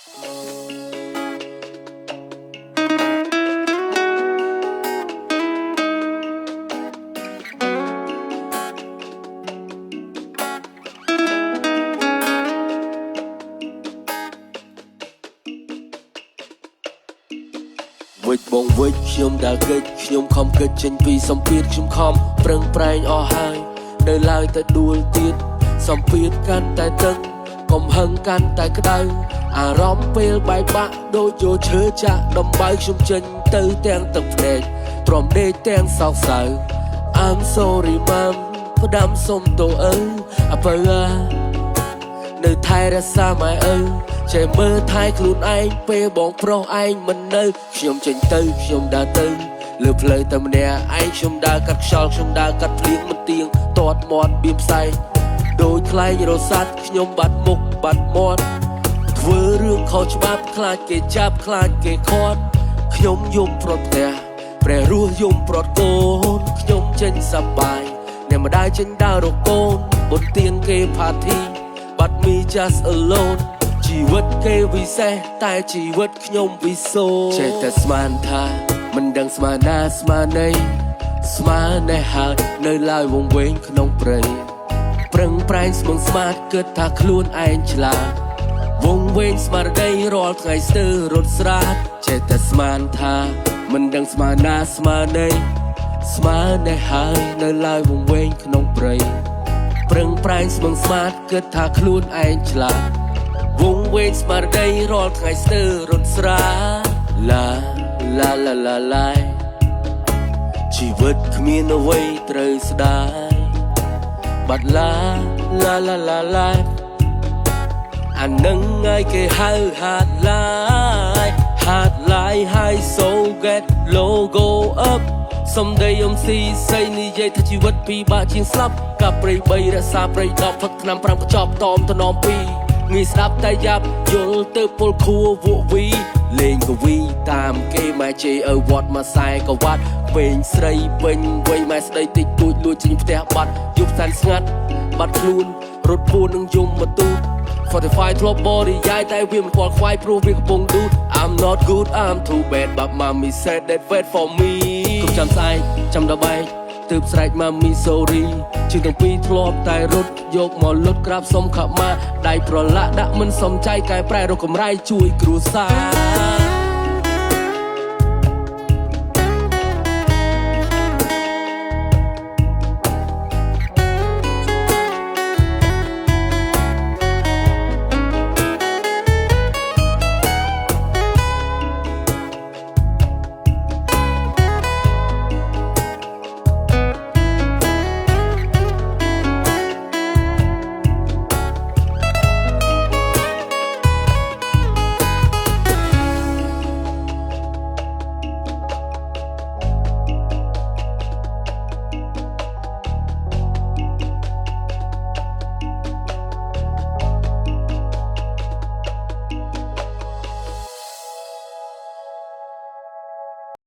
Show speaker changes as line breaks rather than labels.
វិចបងវិចខ្ញុំដើរកិច្ចខ្ញុំខំកិច្ចចេញពីសម្ពាធខ្ញុំខំប្រឹងប្រែងអស់ហើយនៅឡើយតែដួលទៀតសម្ពាធកាន់តែតឹងកំហឹងកាន់តែក្តៅអារម្មណ៍ពេលបែកបាក់ដូចយកឈើចាក់ដំបៅខ្ញុំចេញទៅទាំងទឹកភ្នែកទ្រាំដេកទាំងសោកសៅ I'm sorry mom ផ្ដាំសុំទោអើអពើនៅថែរក្សាម៉ែឪចេះមើលថែខ្លួនឯងពេលបងប្រុសឯងមិននៅខ្ញុំចេញទៅខ្ញុំដើរទៅលើផ្លូវតែម្នាក់ឯងខ្ញុំដើរកាត់ខ្យល់ខ្ញុំដើរកាត់ភ្លៀងមិនទៀងទាត់មាត់បៀមផ្សែងដូចខ្លែងរសាត់ខ្ញុំបាត់មុខបាត់មាត់ធ្វើរឿងខុសច្បាប់ខ្លាចគេចាប់ខ្លាចគេខាត់ខ្ញុំយំប្រត់ផ្ទះព្រះរស់យំប្រត់កូនខ្ញុំចេញសប្បាយអ្នកម្ដាយចេញដើររកកូនបុនទៀនគេផាធីបាត់ me just alone ជីវិតគេវិសេសតែជីវិតខ្ញុំវិសូរចេះតែស្មានថាមិនដឹងស្មានណាស្មានណីស្មានណែហើយនៅឡើយវង្វេងក្នុងព្រៃប្រឹងប្រែងស្មឹងស្មាតគិតថាខ្លួនឯងឆ្លាតវង្វេងស្មារតីរាល់ថ្ងៃស្ទើររត់ស្រាតចេះតែស្មានថាមិនដឹងស្មានណាស្មានណីស្មានណែហើយនៅឡើយវង្វេងក្នុងព្រៃប្រឹងប្រែងស្មឹងស្មាតគិតថាខ្លួនឯងឆ្លាតវង្វេងស្មារតីរាល់ថ្ងៃស្ទើររត់ស្រាឡាឡាឡាឡាឡាជីវិតគ្មានអ្វីត្រូវស្ដាយបាត់ឡាឡាឡាឡាឡាអានឹងហើយគេហៅហាត់ឡាយ high so get logo up សំដីស៊ីស័យនិយាយថាជីវិតពីបាក់ជាងស្លាប់កាប់ព្រៃ3រក្សាព្រៃ10ផឹកថ្នាំ5កញ្ចប់តមតំណ2ងាយស្ដាប់តែយ៉ាប់យល់ទៅពលខួរវក់វីលេងកវីតាមគេម៉ែជេឪវត្តមកខ្សែក៏វត្តពេញស្រីពេញវ័យម៉ែស្ដីតិចតួចលួចចេញផ្ទះបាត់យប់សានស្ងាត់បាត់ខ្លួនរត់ពួននឹងយំមកទូ45ធ្លាប់បរិយាយតែវាមិនខ្វល់ខ្វាយព្រោះវាកំពុងឌូត I'm not good I'm too bad but mommy said that wait for me កុំចាំស្អែកចាំដល់បែកទើបស្រែក mommy sorry ជើងទាំងពីរធ្លាប់តែរត់យកមកលុតក្រាបសុំខមាដៃប្រឡាក់ដាក់មិនសមใจកែប្រែរកកម្រៃជួយគ្រួសារ